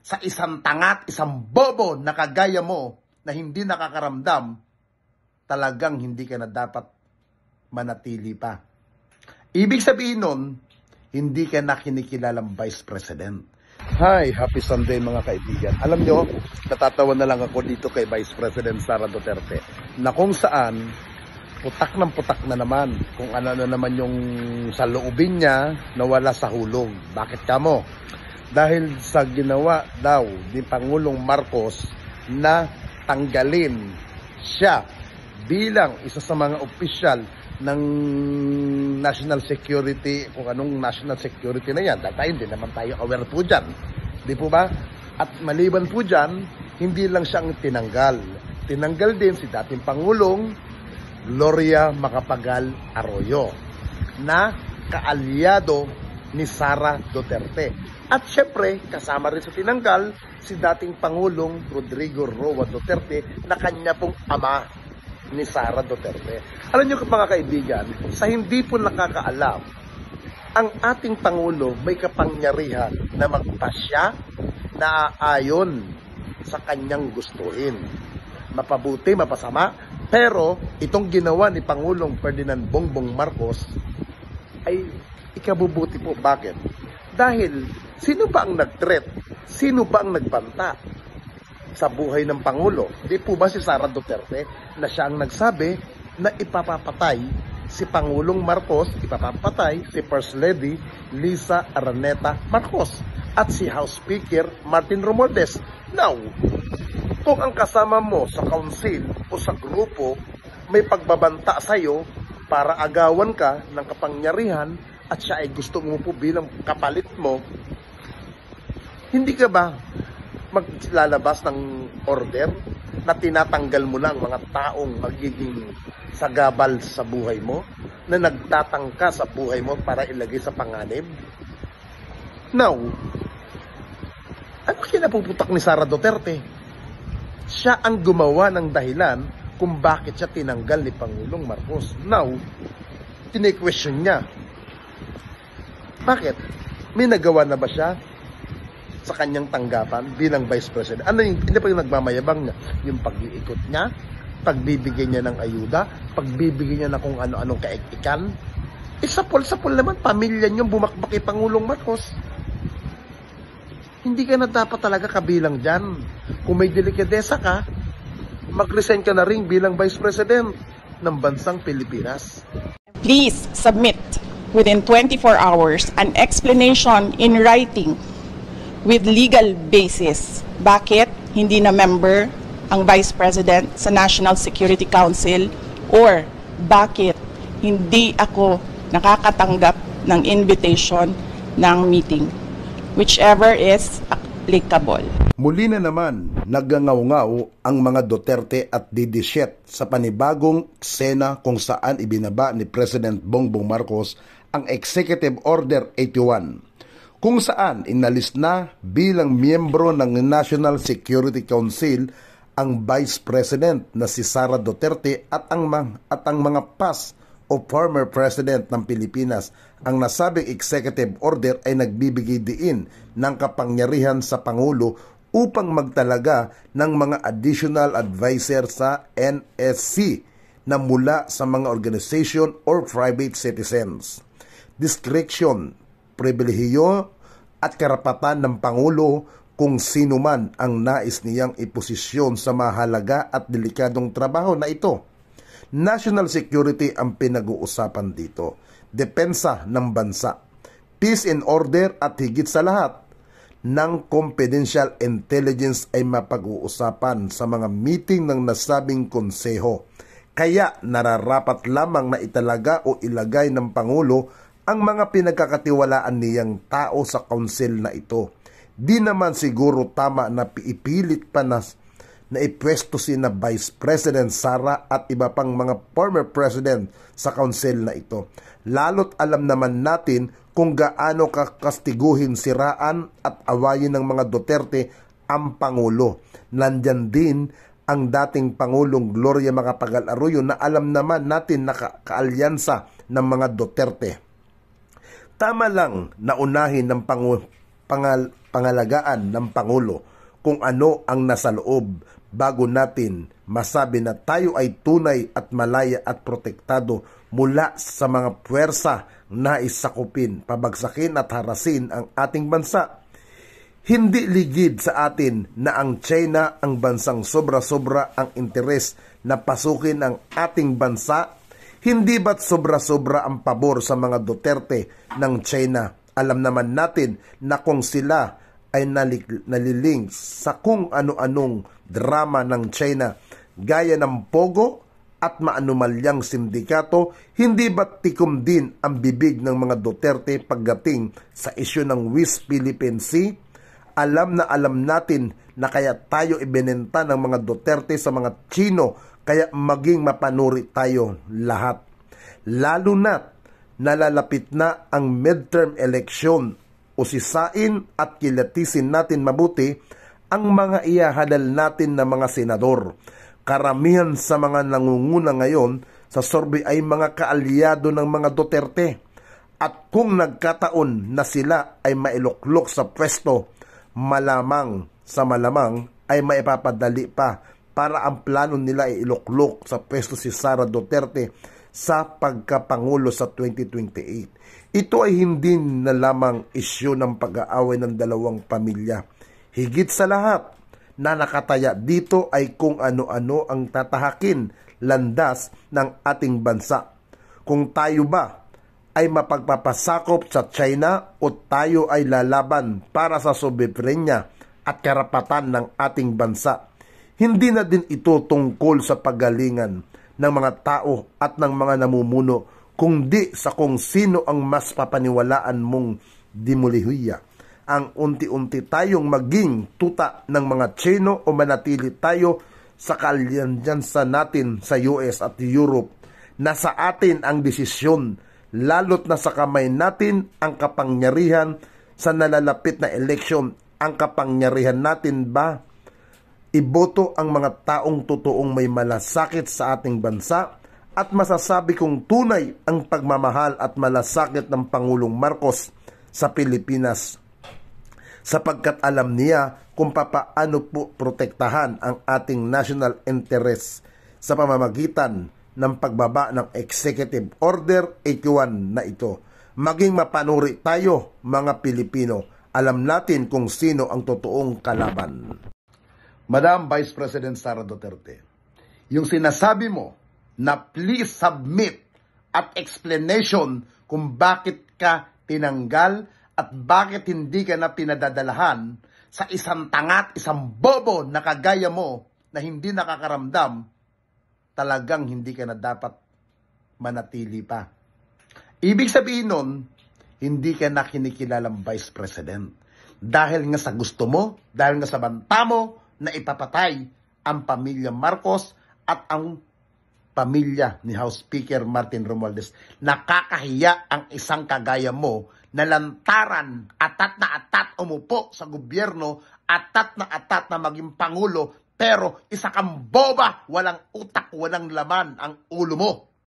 sa isang tangat, isang bobo na kagaya mo na hindi nakakaramdam, talagang hindi ka na dapat manatili pa. Ibig sabihin nun, hindi ka na kinikilalang Vice President. Hi, happy Sunday mga kaibigan. Alam nyo, natatawa na lang ako dito kay Vice President Sara Duterte na kung saan putak ng putak na naman kung ano na naman yung sa loobin niya na wala sa hulog. Bakit ka mo? Dahil sa ginawa daw ni Pangulong Marcos na tanggalin siya bilang isa sa mga opisyal ng national security, kung anong national security na yan. Dahil tayo, hindi naman tayo aware po dyan. Di po ba? At maliban po dyan, hindi lang siyang tinanggal. Tinanggal din si dating Pangulong Gloria Macapagal Arroyo na kaalyado ni Sara Duterte. At syempre, kasama rin sa tinanggal si dating Pangulong Rodrigo Roa Duterte na kanya pong ama ni Sara Duterte. Alam niyo mga kaibigan, sa hindi po nakakaalam, ang ating Pangulo may kapangyarihan na magpasya na ayon sa kanyang gustuhin. Mapabuti, mapasama, pero itong ginawa ni Pangulong Ferdinand Bongbong Marcos ay ikabubuti po. Bakit? Dahil sino ba ang nag-threat? Sino ba ang nagbanta sa buhay ng Pangulo? Di po ba si Sara Duterte na siya ang nagsabi na ipapapatay si Pangulong Marcos, ipapapatay si First Lady Lisa Araneta Marcos at si House Speaker Martin Romualdez. Now, kung ang kasama mo sa council o sa grupo may pagbabanta sa iyo para agawan ka ng kapangyarihan at siya ay gusto mo po bilang kapalit mo, hindi ka ba maglalabas ng order na tinatanggal mo lang mga taong magiging sagabal sa buhay mo, na nagtatangka sa buhay mo para ilagay sa panganib? Now, ano kinapuputak ni Sara Duterte? Siya ang gumawa ng dahilan kung bakit siya tinanggal ni Pangulong Marcos. Now, tine-question niya. Bakit? May nagawa na ba siya sa kanyang tanggapan bilang Vice President? Ano yung, hindi pa yung nagmamayabang niya? Yung pag-iikot niya, pagbibigay niya ng ayuda, pagbibigay niya na kung ano-anong kaik-ikan. Sapol-sapol naman, pamilya niyong bumakbak kay Pangulong Marcos. Hindi ka na dapat talaga kabilang dyan. Kung may delikadesa ka, mag-resign ka na rin bilang Vice President ng bansang Pilipinas. Please submit within 24 hours an explanation in writing with legal basis bakit hindi na member ang Vice President sa National Security Council or bakit hindi ako nakakatanggap ng invitation ng meeting, whichever is applicable. Muli na naman nagangaw-ngaw ang mga Duterte at Didisyet sa panibagong eksena kung saan ibinaba ni President Bongbong Marcos ang Executive Order 81, kung saan inalis na bilang miyembro ng National Security Council ang Vice President na si Sara Duterte at ang mga past o former President ng Pilipinas. Ang nasabing Executive Order ay nagbibigay diin ng kapangyarihan sa Pangulo upang magtalaga ng mga additional advisor sa NSC na mula sa mga organization or private citizens. Discretion, pribilehiyo at karapatan ng Pangulo kung sino man ang nais niyang iposisyon sa mahalaga at delikadong trabaho na ito. National security ang pinag-uusapan dito. Depensa ng bansa, peace and order at higit sa lahat, ng confidential intelligence ay mapag-uusapan sa mga meeting ng nasabing konseho. Kaya nararapat lamang na italaga o ilagay ng Pangulo ang mga pinagkakatiwalaan niyang tao sa council na ito. Di naman siguro tama na ipilit pa na ipwesto si na Vice President Sara at iba pang mga former president sa council na ito. Lalo't alam naman natin kung gaano kakastiguhin, siraan at awayin ng mga Duterte ang Pangulo. Nandyan din ang dating Pangulong Gloria Macapagal Arroyo na alam naman natin na kaalyansa ng mga Duterte. Tama lang na unahin ng pangalagaan ng Pangulo kung ano ang nasa loob bago natin masabi na tayo ay tunay at malaya at protektado mula sa mga puwersa na isakupin, pabagsakin at harasin ang ating bansa. Hindi ligid sa atin na ang China ang bansang sobra-sobra ang interes na pasukin ang ating bansa. Hindi ba't sobra-sobra ang pabor sa mga Duterte ng China? Alam naman natin na kung sila ay naliling sa kung ano-anong drama ng China, gaya ng Pogo at maanumalyang sindikato, hindi ba't tikom din ang bibig ng mga Duterte pagdating sa isyu ng West Philippine Sea? Alam natin na kaya tayo ibinenta ng mga Duterte sa mga Chino, kaya maging mapanuri tayo lahat. Lalo na't nalalapit na ang midterm election, usisain at kilatisin natin mabuti ang mga ihahalal natin na mga senador. Karamihan sa mga nangunguna ngayon sa survey ay mga kaalyado ng mga Duterte. At kung nagkataon na sila ay mailuklok sa pwesto, malamang ay maipapadali pa para ang plano nila ay iluklok sa pwesto si Sara Duterte sa pagkapangulo sa 2028. Ito ay hindi na lamang isyu ng pag-aaway ng dalawang pamilya. Higit sa lahat, na nakataya dito ay kung ano-ano ang tatahakin landas ng ating bansa. Kung tayo ba ay mapagpapasakop sa China o tayo ay lalaban para sa soberenya at karapatan ng ating bansa. Hindi na din ito tungkol sa pagalingan ng mga tao at ng mga namumuno, kundi sa kung sino ang mas papaniwalaan mong dimulihuya. Ang unti-unti tayong maging tuta ng mga Chino o manatili tayo sa kaalyansa natin sa US at Europe. Nasa atin ang desisyon, lalo't na sa kamay natin ang kapangyarihan sa nalalapit na eleksyon. Ang kapangyarihan natin ba iboto ang mga taong totoong may malasakit sa ating bansa? At masasabi kong tunay ang pagmamahal at malasakit ng Pangulong Marcos sa Pilipinas, sapagkat alam niya kung papaano po protektahan ang ating national interest sa pamamagitan ng pagbaba ng Executive Order 81 na ito. Maging mapanuri tayo, mga Pilipino. Alam natin kung sino ang totoong kalaban. Madam Vice President Sara Duterte, yung sinasabi mo na please submit at explanation kung bakit ka tinanggal at bakit hindi ka na pinadadalahan sa isang tangat, isang bobo na kagaya mo na hindi nakakaramdam, talagang hindi ka na dapat manatili pa. Ibig sabihin nun, hindi ka na kinikilalang Vice President. Dahil nga sa gusto mo, dahil nga sa banta mo na ipapatay ang pamilya Marcos at ang pamilya ni House Speaker Martin Romualdez. Nakakahiya ang isang kagaya mo na lantaran, atat na atat umupo sa gobyerno, atat na maging pangulo, pero isa kang boba, walang utak, walang laman ang ulo mo.